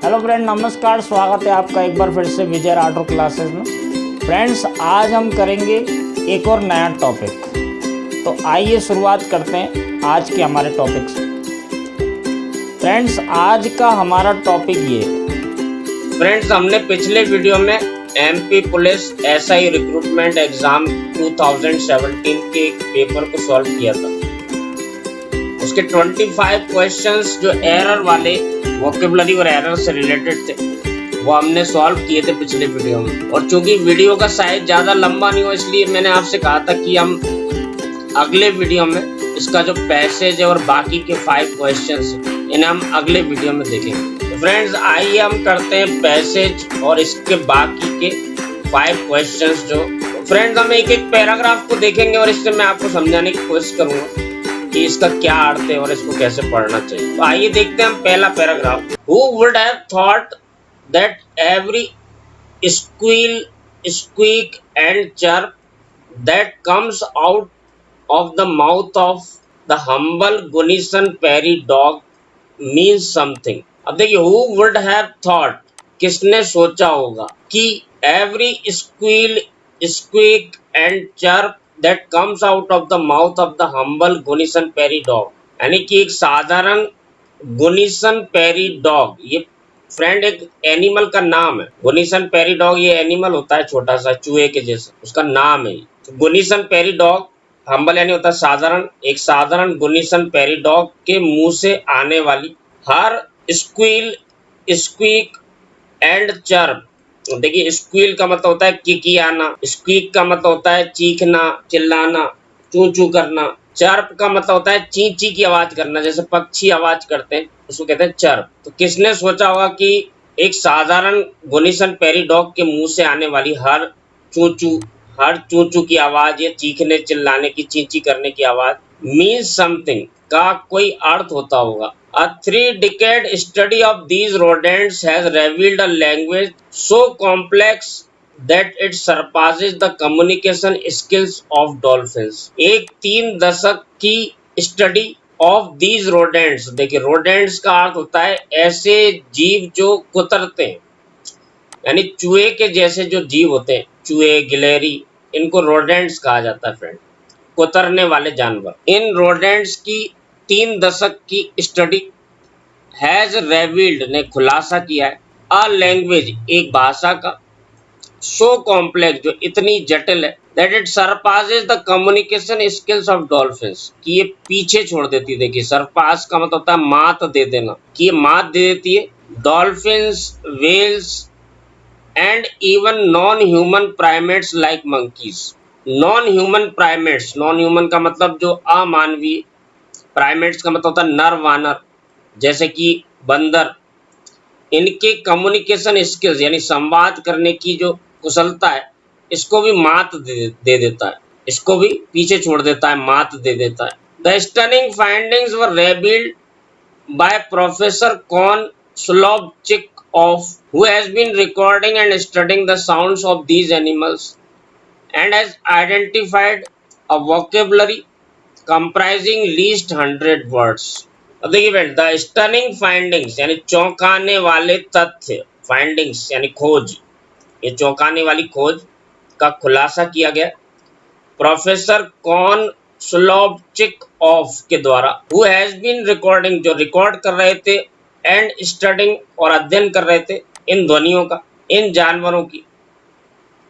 Hello friend, नमस्कार। स्वागत है आपका एक बार फिर से विजय राठौर क्लासेस में। फ्रेंड्स, आज हम करेंगे एक और नया टॉपिक। तो आइए शुरुआत करते हैं आज के हमारे टॉपिक से। फ्रेंड्स, आज का हमारा टॉपिक ये है। फ्रेंड्स, हमने पिछले वीडियो में MP police SI recruitment exam 2017 के एक पेपर को सॉल्व किया था। उसके 25 क्वेश्चंस जो एरर वाले वोकेबुलरी और एरर से रिलेटेड थे वो हमने सॉल्व किए थे पिछले वीडियो में। और चूंकि वीडियो का साइज ज़्यादा लंबा नहीं हो, इसलिए मैंने आपसे कहा था कि हम अगले वीडियो में इसका जो पैसेज है और बाकी के 5 क्वेश्चंस इन्हें हम अगले वीडियो में देखेंगे। तो फ्रेंड्स, आइए हम करते हैं पैसेज और इसके बाकी के 5 क्वेश्चंस। जो फ्रेंड्स, हम एक एक पैराग्राफ को देखेंगे और इससे मैं आपको समझाने की कोशिश करूंगा कि इसका क्या अर्थ है और इसको कैसे पढ़ना चाहिए। तो आइए देखते हैं हम पहला paragraph. Who would have thought that every squeal, squeak and chirp that comes out of the mouth of the humble Gunnison Prairie dog means something। अब देखिए, who would have thought, किसने सोचा होगा कि every squeal, squeak and chirp that comes out of the mouth of the humble Gunnison Prairie dog, यानी कि एक साधारण गुनिसन पेरी डॉग, ये फ्रेंड एक एनिमल का नाम है। गुनिसन पेरी डॉग ये एनिमल होता है, छोटा सा चूहे के जैसा, उसका नाम है। तो गुनिसन पेरी डॉग, हम्बल यानी होता है साधारण, एक साधारण गुनिसन पेरी डॉग के मुंह से आने वाली हर स्क्वील, स्क्वीक एंड चर्प। देखिए, स्क्वील का मतलब होता है किकियाना, स्क्वीक का मतलब होता है चीखना, चिल्लाना, चू चू करना। चर्प का मतलब होता है ची ची की आवाज करना, जैसे पक्षी आवाज करते हैं उसको कहते हैं चर्प। तो किसने सोचा होगा कि एक साधारण गुनिसन पेरी डॉग के मुंह से आने वाली हर चू चू की आवाज या चीखने चिल्लाने की, ची ची करने की आवाज मीन्स समथिंग का कोई अर्थ होता होगा। A 3-decade study of these rodents has revealed a language so complex that it surpasses the communication skills of dolphins। एक 3 दशक की स्टडी ऑफ दीज रोडेंट्स। देखिए, रोडेंट्स का अर्थ होता है ऐसे जीव जो कुतरते हैं, यानी चूहे के जैसे जो जीव होते हैं, चूहे, गिलहरी, इनको रोडेंट्स कहा जाता है फ्रेंड, कुतरने वाले जानवर। इन रोडेंट्स की 3 दशक की स्टडी हैज रेवील्ड ने खुलासा किया है अ लैंग्वेज, एक भाषा का, सो कॉम्प्लेक्स जो इतनी जटिल है, that it surpasses the communication skills of dolphins, कि ये पीछे छोड़ देती है। देखिए, सरपास का मतलब होता है मात दे देना, कि ये मात दे देती है dolphins, whales and even non human primates like monkeys. Non human primates, non human का मतलब जो अमानवीय, प्राइमेट्स का मतलब होता है नर वानर, जैसे कि बंदर, इनके कम्युनिकेशन स्किल्स यानी संवाद करने की जो कुशलता है, इसको भी मात दे देता है, इसको भी पीछे छोड़ देता है, मात दे देता है। The stunning findings were revealed by professor Con Slobodchikoff of, who has been recording and studying the sounds of these animals and has identified a vocabulary comprising least 100 words। अब देखिए फ्रेंड, द स्टनिंग फाइंडिंग्स यानी चौंकाने वाले तथ्य, findings यानी खोज, ये चौंकाने वाली खोज का खुलासा किया गया प्रोफेसर कॉन स्लोबचिक ऑफ के द्वारा, हु हैज बीन रिकॉर्डिंग, जो रिकॉर्ड कर रहे थे, एंड स्टडिंग और अध्ययन कर रहे थे इन ध्वनियों का, इन जानवरों की,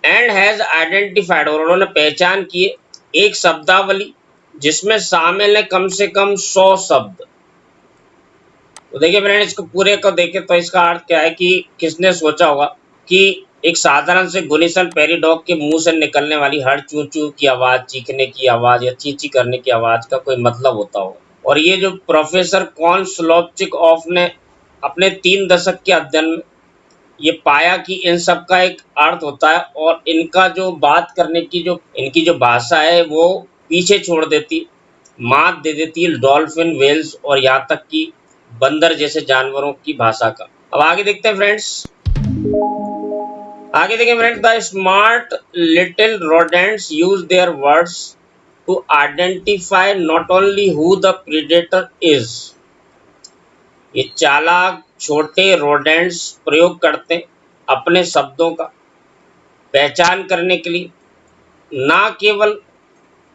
एंड हैज आइडेंटिफाइड और उन्होंने पहचान किए एक शब्दावली जिसमें शामिल है कम से कम 100 शब्द। तो देखिए फ्रेंड, इसको पूरे को देखें तो इसका अर्थ क्या है कि किसने सोचा होगा कि एक साधारण से गुनिसन पेरी डॉग के मुंह से निकलने वाली हर चू चू की आवाज, चीखने की आवाज या ची ची करने की आवाज का कोई मतलब होता होगा। और ये जो प्रोफेसर कॉन स्लोबचिक ऑफ ने अपने 3 दशक के अध्ययन में ये पाया कि इन सब का एक अर्थ होता है और इनका जो बात करने की जो इनकी जो भाषा है वो पीछे छोड़ देती, मात दे देती है डॉल्फिन, वेल्स और यहाँ तक कि बंदर जैसे जानवरों की भाषा का। अब आगे देखते हैं फ्रेंड्स, आगे देखें friends, the smart little rodents use their words to identify not only who the predator is. ये चालाक छोटे रोडेंट्स प्रयोग करते हैं अपने शब्दों का पहचान करने के लिए, ना केवल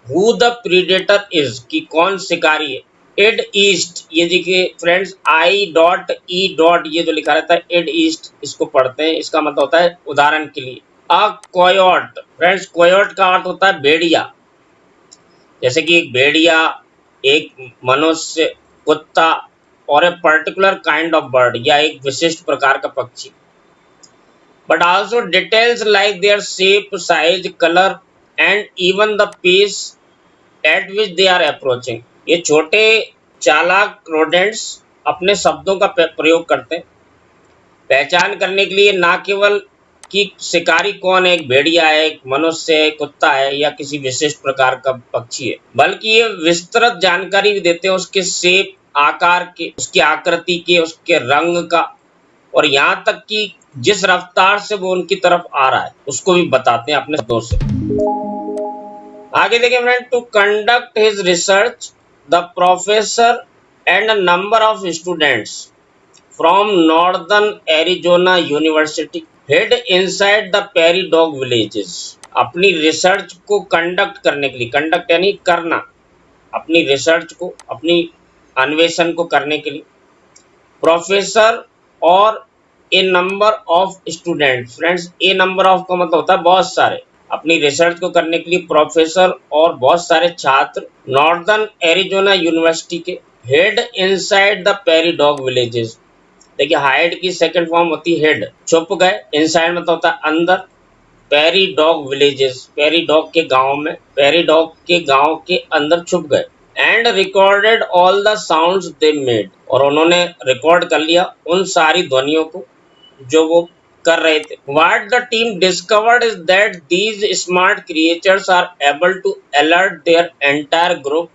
हु द प्रीडेटर इज कि कौन शिकारी है। इड ईस्ट, ये देखिए फ्रेंड्स, I.E. ये जो लिखा रहता है इड ईस्ट, इसको पढ़ते हैं, इसका मतलब होता है उदाहरण के लिए अ कोयोट। फ्रेंड्स कोयोट का अर्थ होता है भेड़िया, जैसे कि एक भेड़िया, एक मनुष्य, कुत्ता और a particular kind of bird, या एक विशिष्ट प्रकार का पक्षी। But also details like their shape, size, colour and even the pace at which they are approaching. ये छोटे चालाक रोडेंट्स अपने शब्दों का प्रयोग करते हैं पहचान करने के लिए, ना केवल कि शिकारी कौन है, एक भेड़िया है, एक मनुष्य है, कुत्ता है या किसी विशिष्ट प्रकार का पक्षी है, बल्कि ये विस्तृत जानकारी भी देते हैं उसके शेप, आकार के, उसकी आकृति के, उसके रंग का, और यहाँ तक कि जिस रफ्तार से वो उनकी तरफ आ रहा है उसको भी बताते हैं अपने शब्दों से। आगे देखिए friend, to conduct his research the professor and a number of students from northern Arizona university hid inside the prairie dog villages. अपनी रिसर्च को कंडक्ट करने के लिए, कंडक्ट यानी करना, अपनी रिसर्च को, अपनी अन्वेषण को करने के लिए प्रोफेसर और a number of student. Friends a number of का मतलब होता है बहुत सारे। अपनी रिसर्च को करने के लिए प्रोफेसर और बहुत सारे छात्र नॉर्दर्न एरिजोना यूनिवर्सिटी के hid inside the prairie dog villages. देखिए हाइड की सेकंड फॉर्म होती है हेड, छुप गए, इनसाइड मतलब होता है अंदर, prairie dog villages, prairie dog के गांव में, पेरी डॉग के गांव के अंदर छुप गए। And recorded all the sounds they made, और उन्होंने रिकॉर्ड कर लिया उन सारी ध्वनियों को जो वो कर रहे थे। What the team discovered is that these smart creatures are able to alert their entire group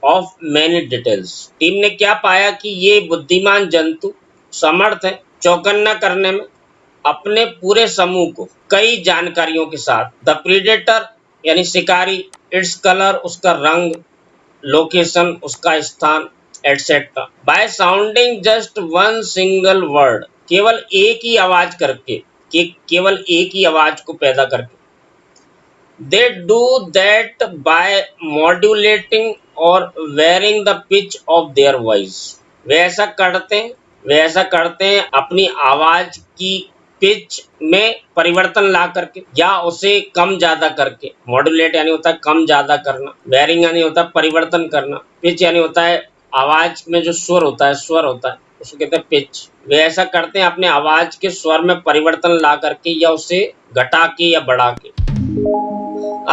of many details। Team ने क्या पाया कि ये बुद्धिमान जंतु समर्थ है चौकन्ना करने में अपने पूरे समूह को कई जानकारियों के साथ। द प्रीडेटर यानी शिकारी, इट्स कलर उसका रंग, लोकेशन उसका स्थान, etcetera, by sounding just one single word, केवल एक ही आवाज करके, केवल एक ही आवाज को पैदा करके। They do that by modulating और varying the pitch of their voice. वे ऐसा करते हैं अपनी आवाज की पिच में परिवर्तन ला करके या उसे कम ज्यादा करके। मॉड्यूलेट यानी होता है कम ज्यादा करना, वेरिंग यानी होता है परिवर्तन करना, पिच यानी होता है आवाज में जो स्वर होता है उसको कहते हैं पिच। वे ऐसा करते हैं अपने आवाज के स्वर में परिवर्तन ला करके या उसे घटा के या बढ़ा के।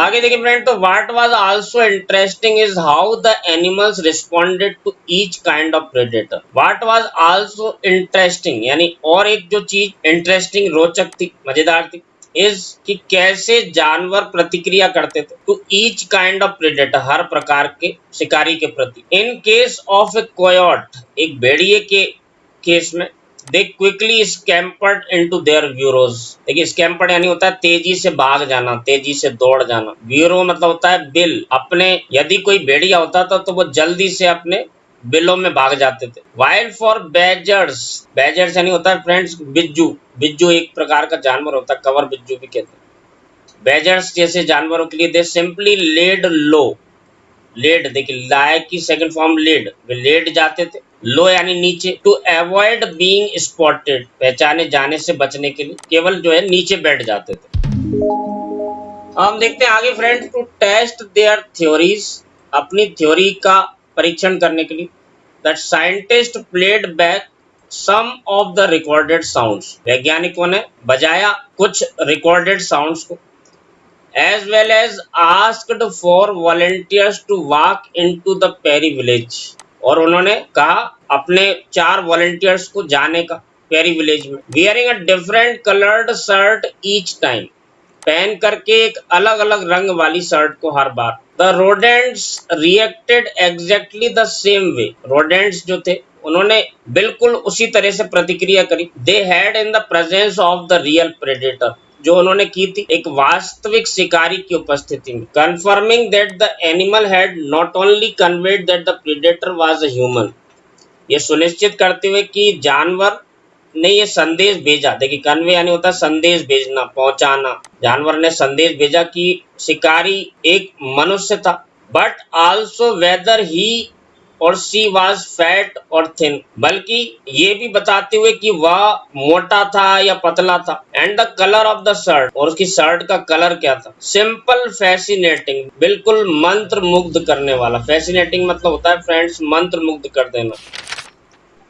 आगे देखिए फ्रेंड, तो what was also interesting is how the animals responded to each kind of predator. What was also interesting यानी और एक जो चीज इंटरेस्टिंग, रोचक थी, मजेदार थी, इज कि कैसे जानवर प्रतिक्रिया करते थे to each kind of predator, हर प्रकार के शिकारी के प्रति। इन केस ऑफ ए कोयोट, एक भेड़िए के केस में, they quickly scampered into their burrows. देखिए स्कैम्पर्ड यानी होता है तेजी से भाग जाना, तेजी से दौड़ जाना। ब्यूरो मतलब होता है बिल, अपने, यदि कोई भेड़िया होता था तो वो जल्दी से अपने बिलों में भाग जाते थे। वाइल फॉर बैजर्स, बैजर्स यानी होता है फ्रेंड्स बिज्जू, बिज्जू एक प्रकार का जानवर होता है, कवर बिज्जू भी कहते हैं। बैजर्स जैसे जानवरों के लिए they simply laid low, laid देखिए लाए की सेकंड फॉर्म लेड, वे लेड जाते थे, लो यानी नीचे, टू अवॉइड बीइंग स्पॉटेड, पहचाने जाने से बचने के लिए केवल जो है नीचे बैठ जाते थे। हम देखते हैं आगे friend, to test their theories, अपनी थ्योरी का परीक्षण करने के लिए, that scientist played back some of the recorded sounds, वैज्ञानिकों ने बजाया कुछ रिकॉर्डेड साउंड्स को, as well as asked for volunteers to walk into the prairie village, और उन्होंने कहा अपने 4 वॉलंटियर्स को जाने का पेरी विलेज में, wearing a different colored shirt each time, पहन करके एक अलग अलग रंग वाली शर्ट को हर बार। The rodents reacted exactly the same way, rodents जो थे उन्होंने बिल्कुल उसी तरह से प्रतिक्रिया करी। They had in the presence of the real predator, जो उन्होंने की थी एक वास्तविक शिकारी की उपस्थिति में। Confirming that the animal had not only conveyed that the predator was a human, ये सुनिश्चित करते हुए कि जानवर ने ये संदेश भेजा। देखिए कन्वे यानी होता है संदेश भेजना, पहुंचाना। जानवर ने संदेश भेजा कि शिकारी एक मनुष्य था, बट आल्सो वेदर ही और शी वाज फैट और थिन, बल्कि ये भी बताते हुए कि वह मोटा था या पतला था। And the colour of the shirt, और उसकी शर्ट का कलर क्या था। सिंपल फैसिनेटिंग, बिल्कुल मंत्र मुग्ध करने वाला। फैसिनेटिंग मतलब होता है फ्रेंड्स मंत्र मुग्ध कर देना।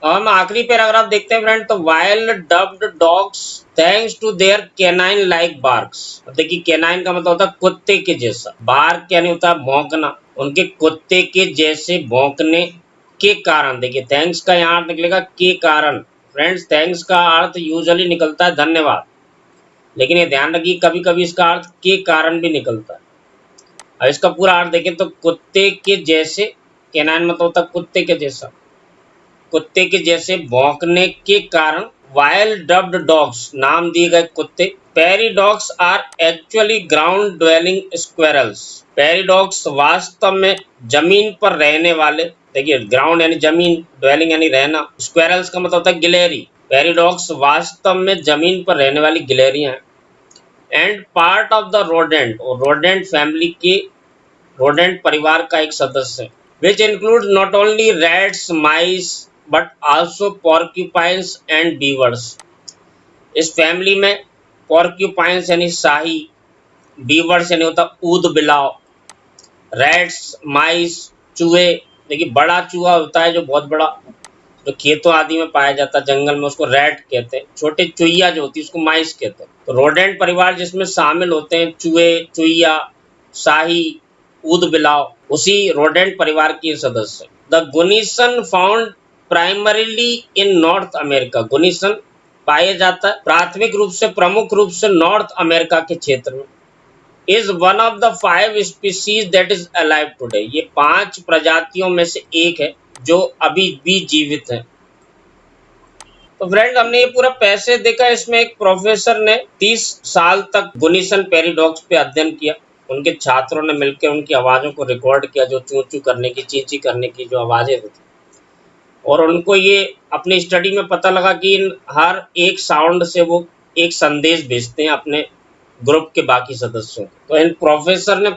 अब हम आखिरी पैराग्राफ देखते हैं फ्रेंड। तो wild dubbed dogs thanks to their canine like barks. देखिए कैनाइन का मतलब होता है कुत्ते के जैसा, बार्क यानी होता है भौंकना। उनके कुत्ते के जैसे भौंकने के कारण, देखिए थैंक्स का यहाँ निकलेगा के कारण। फ्रेंड्स थैंक्स का अर्थ यूजुअली निकलता है धन्यवाद, लेकिन ये ध्यान रखिए कभी कभी इसका अर्थ के कारण भी निकलता है। अब इसका पूरा अर्थ देखें तो कुत्ते के जैसे, कैनाइन मतलब होता है कुत्ते के जैसा, कुत्ते के जैसे भौंकने के कारण वाइल्ड डब्ड डॉग्स नाम दिए गए कुत्ते। Prairie dogs are actually ground dwelling squirrels. Prairie dogs वास्तव में जमीन पर रहने वाले, देखिए ग्राउंड यानी जमीन, ड्वेलिंग यानी रहना, स्क्वेरल्स का मतलब होता है गिलहरी। पेरिडॉग्स वास्तव में जमीन पर रहने वाली गिलहरियां हैं। And part of the rodent, और रोडेंट फैमिली के, रोडेंट परिवार का एक सदस्य है। Which include not only rats, mice, but also porcupines and beavers. इस फैमिली में पॉर्क्यूपाइन्स यानी शाही, बीवर्स यानी होता ऊद बिलाव, रैट्स, माइस, चूहे। देखिए बड़ा चूहा होता है जो बहुत बड़ा, जो खेतों आदि में पाया जाता है जंगल में, उसको रैट कहते हैं। छोटे चुईया जो होती है उसको माइस कहते हैं। तो रोडेंट परिवार जिसमें शामिल होते हैं चूहे, चुईया, शाही, ऊद बिलाव, उसी रोडेंट परिवार के सदस्य। The Gunnison found primarily in North America. Gunnison पाया जाता है प्राथमिक रूप से, प्रमुख रूप से नॉर्थ अमेरिका के क्षेत्र में। Is one of the 5 species that is alive today. ये 5 प्रजातियों में से एक है जो अभी भी जीवित है। तो फ्रेंड हमने ये पूरा पैसेज देखा। इसमें एक प्रोफेसर ने 30 साल तक गुनीसन पेरिडॉग्स पे अध्ययन किया। उनके छात्रों ने मिलकर उनकी आवाज़ों को रिकॉर्ड किया, जो चू चू करने की, ची ची करने की जो आवाज़ें होती, और उनको ये अपनी स्टडी में पता लगा कि इन हर एक साउंड से वो एक संदेश भेजते हैं अपने ग्रुप के बाकी सदस्यों को। तो इन प्रोफेसर ने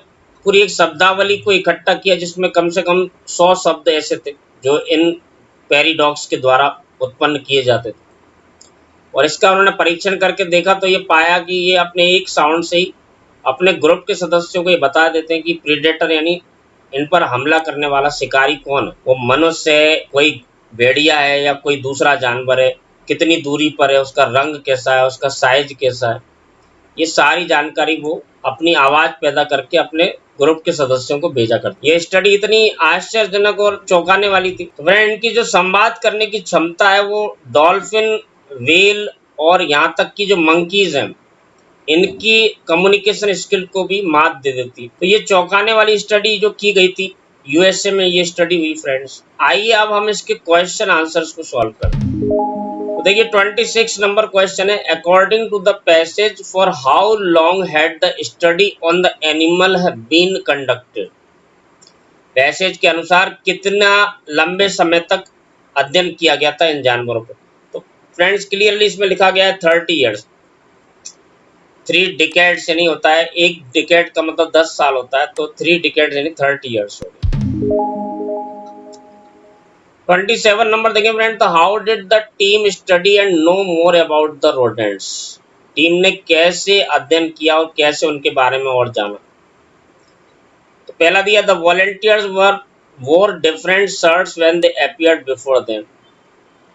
पूरी एक शब्दावली को इकट्ठा किया जिसमें कम से कम 100 शब्द ऐसे थे जो इन पेरिडॉग्स के द्वारा उत्पन्न किए जाते थे। और इसका उन्होंने परीक्षण करके देखा तो ये पाया कि ये अपने एक साउंड से ही अपने ग्रुप के सदस्यों को ये बता देते हैं कि प्रीडेटर यानी इन पर हमला करने वाला शिकारी कौन है। वो मनुष्य है, कोई भेड़िया है, या कोई दूसरा जानवर है, कितनी दूरी पर है, उसका रंग कैसा है, उसका साइज कैसा है। ये सारी जानकारी वो अपनी आवाज़ पैदा करके अपने ग्रुप के सदस्यों को भेजा करती। ये स्टडी इतनी आश्चर्यजनक और चौंकाने वाली थी। तो फ्रेंड इनकी जो संवाद करने की क्षमता है वो डॉल्फिन, व्हेल और यहाँ तक कि जो मंकीज हैं इनकी कम्युनिकेशन स्किल को भी मात दे देती। तो ये चौंकाने वाली स्टडी जो की गई थी यूएसए में, ये स्टडी हुई फ्रेंड्स। आइए अब हम इसके क्वेश्चन आंसर्स को सॉल्व करें। तो देखिए 26 नंबर क्वेश्चन है, according to the passage for how long had the study on the animal been conducted. Passage के अनुसार कितना लंबे समय तक अध्ययन किया गया था इन जानवरों पर। तो फ्रेंड्स क्लियरली इसमें लिखा गया है 30 ईयर्स। 3 डिकेड्स यानी होता है, एक डिकेड का मतलब 10 साल होता है, तो 3 डिकेड्स यानी 30 ईयर्स हो गए। 27 नंबर देखें फ्रेंड, तो how did the team study and know more about the rodents. Team ने कैसे अध्ययन किया और कैसे उनके बारे में और जाना। तो पहला दिया, द वॉलंटियर्स वोर different shirts when they appeared before them.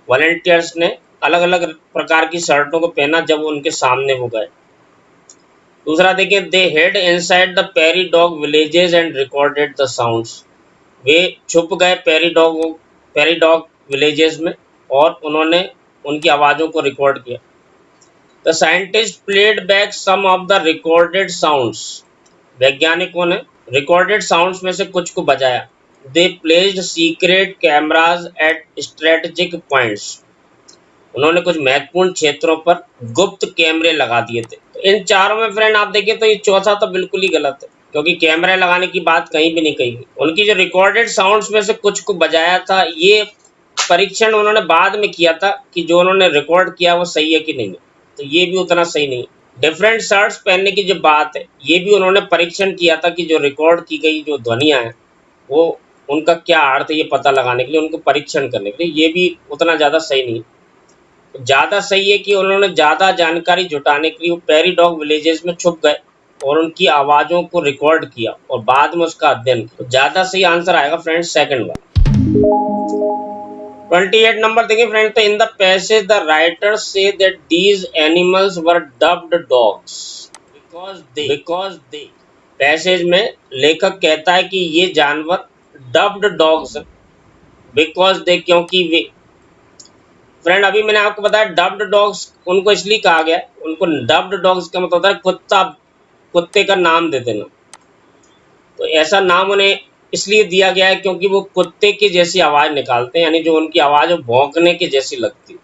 Volunteers ने अलग अलग प्रकार की शर्टों को पहना जब वो उनके सामने हो गए। दूसरा देखिए, they hid inside the prairie dog villages and recorded the sounds. वे छुप गए पेरीडॉग विलेजेस में और उन्होंने उनकी आवाज़ों को रिकॉर्ड किया। The scientist played back some of the recorded sounds. वैज्ञानिकों ने रिकॉर्डेड साउंड्स में से कुछ को बजाया। They placed secret cameras at strategic points. उन्होंने कुछ महत्वपूर्ण क्षेत्रों पर गुप्त कैमरे लगा दिए थे। तो इन चारों में फ्रेंड आप देखें तो ये चौथा तो बिल्कुल ही गलत है, क्योंकि कैमरे लगाने की बात कहीं भी नहीं कही गई। उनकी जो रिकॉर्डेड साउंड्स में से कुछ को बजाया था, ये परीक्षण उन्होंने बाद में किया था कि जो उन्होंने रिकॉर्ड किया वो सही है कि नहीं है, तो ये भी उतना सही नहीं। डिफरेंट शर्ट्स पहनने की जो बात है, ये भी उन्होंने परीक्षण किया था कि जो रिकॉर्ड की गई जो ध्वनियाँ हैं वो उनका क्या अर्थ है ये पता लगाने के लिए, उनको परीक्षण करने के लिए, ये भी उतना ज़्यादा सही नहीं। ज़्यादा सही है कि उन्होंने ज़्यादा जानकारी जुटाने के लिए वो पैरीडॉग विलेजेस में छुप गए और उनकी आवाज़ों को रिकॉर्ड किया और बाद में उसका अध्ययन किया। ज़्यादा सही आंसर आएगा फ्रेंड्स सेकंड वाला। 28 नंबर देखिए फ्रेंड, तो in the passage the writer say that these animals were dubbed dogs because they passage में लेखक कहता है कि ये जानवर डब्ड डॉग्स बिकॉज दे, क्योंकि वे। फ्रेंड अभी मैंने आपको बताया डब्ड डॉग्स उनको इसलिए कहा गया, उनको डब्ड डॉग्स का मतलब होता है कुत्ते का नाम दे देना। तो ऐसा नाम उन्हें इसलिए दिया गया है क्योंकि वो कुत्ते की जैसी आवाज़ निकालते हैं, यानी जो उनकी आवाज़ भौंकने की जैसी लगती है।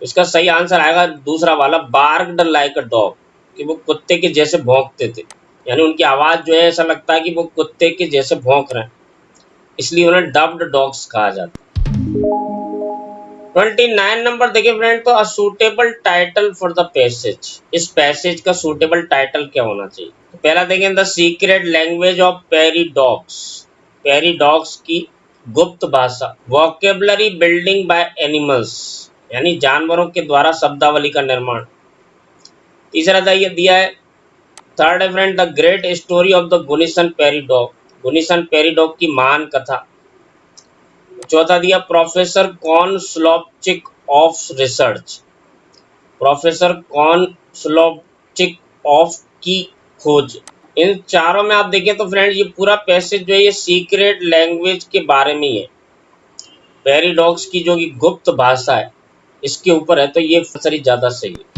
इसका सही आंसर आएगा दूसरा वाला, बार्क्ड लाइक अ डॉग, कि वो कुत्ते के जैसे भौंकते थे, यानी उनकी आवाज़ जो है ऐसा लगता है कि वो कुत्ते के जैसे भौंक रहे हैं, इसलिए उन्हें डब्ड डॉग्स कहा जाता है। 29 नंबर देखिए फ्रेंड, तो a suitable title for the passage, इस पैसेज का सूटेबल टाइटल क्या होना चाहिए। तो पहला देखें द सीक्रेट लैंग्वेज ऑफ पैरीडॉग्स, पैरीडॉग्स की गुप्त भाषा, वोकेबलरी बिल्डिंग बाय एनिमल्स, यानी जानवरों के द्वारा शब्दावली का निर्माण। तीसरा दिया है थर्ड है friend the great story of the Gunnison prairie dog, Gunnison prairie dog की महान कथा। चौथा दिया professor Con Slobodchikoff of research, professor Con Slobodchikoff of की खोज। इन चारों में आप देखें तो फ्रेंड ये पूरा पैसेज जो है ये सीक्रेट लैंग्वेज के बारे में ही है, पैरीडॉग्स की जो कि गुप्त भाषा है इसके ऊपर है, तो ये सही ज़्यादा सही है।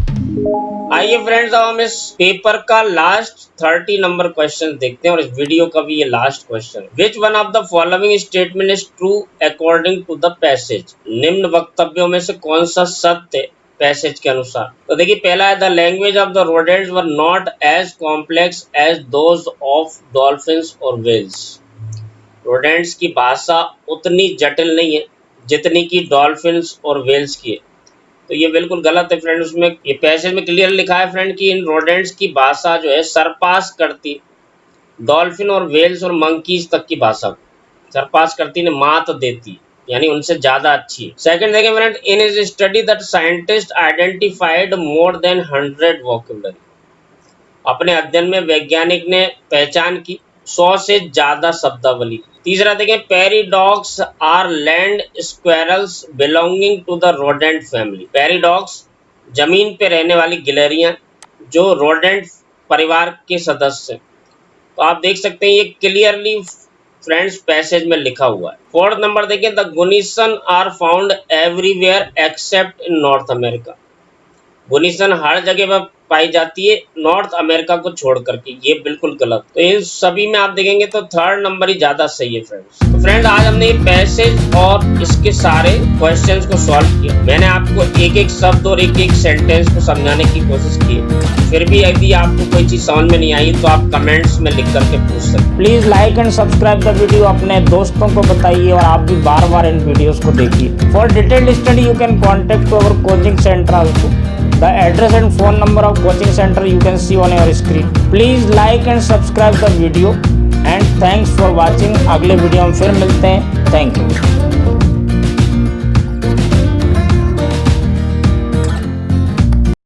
आइए फ्रेंड्स अब हम इस पेपर का लास्ट 30 नंबर क्वेश्चन देखते हैं और इस वीडियो का भी ये last question. Which one of the following statement is true according to the passage, निम्न वक्तव्यों में से कौन सा सत्य पैसेज के अनुसार। तो देखिए पहला है the language of the rodents were not as complex as those of dolphins और व्हेल्स, रोडेंट्स की भाषा उतनी जटिल नहीं है जितनी की डॉल्फिन्स और व्हेल्स की है। तो ये बिल्कुल गलत है फ्रेंड, उसमें ये पैसेज में क्लियर लिखा है फ्रेंड कि इन रोडेंट्स की भाषा जो है सरपास करती डॉल्फिन और व्हेल्स और मंकीज तक की भाषा को, सरपास करती ने मात देती, यानी उनसे ज्यादा अच्छी है। सेकंड देखें friend, in is study that scientist identified more than 100 vocabulary, अपने अध्ययन में वैज्ञानिक ने पहचान की 100 से ज्यादा शब्दावली। तीसरा देखें prairie dogs are land squirrels belonging to the rodent family, prairie dogs जमीन पे रहने वाली गिलहरियां जो रोडेंट परिवार के सदस्य हैं। तो आप देख सकते हैं ये क्लियरली फ्रेंड्स पैसेज में लिखा हुआ है। फोर्थ नंबर देखें the Gunnison are found everywhere except in North America, Gunnison हर जगह पर पाई जाती है नॉर्थ अमेरिका को छोड़ करके, ये बिल्कुल गलत। तो इन सभी में आप देखेंगे तो थर्ड नंबर ही ज्यादा सही है फ्रेंड्स। तो फ्रेंड्स आज हमने ये पैसेज और इसके सारे क्वेश्चंस को सॉल्व किया। मैंने आपको एक एक शब्द और एक एक सेंटेंस को समझाने की कोशिश की, फिर भी यदि आपको कोई चीज समझ में नहीं आई तो आप कमेंट्स में लिख करके पूछ सकते हैं। Please like and subscribe the video, अपने दोस्तों को बताइए और आप भी बार बार इन वीडियोस को देखिए। For detailed study you can contact to our coaching centre also. The address and phone number of coaching center you can see on your screen. Please like and subscribe the video and thanks for watching। अगले video में फिर मिलते हैं। Thank you.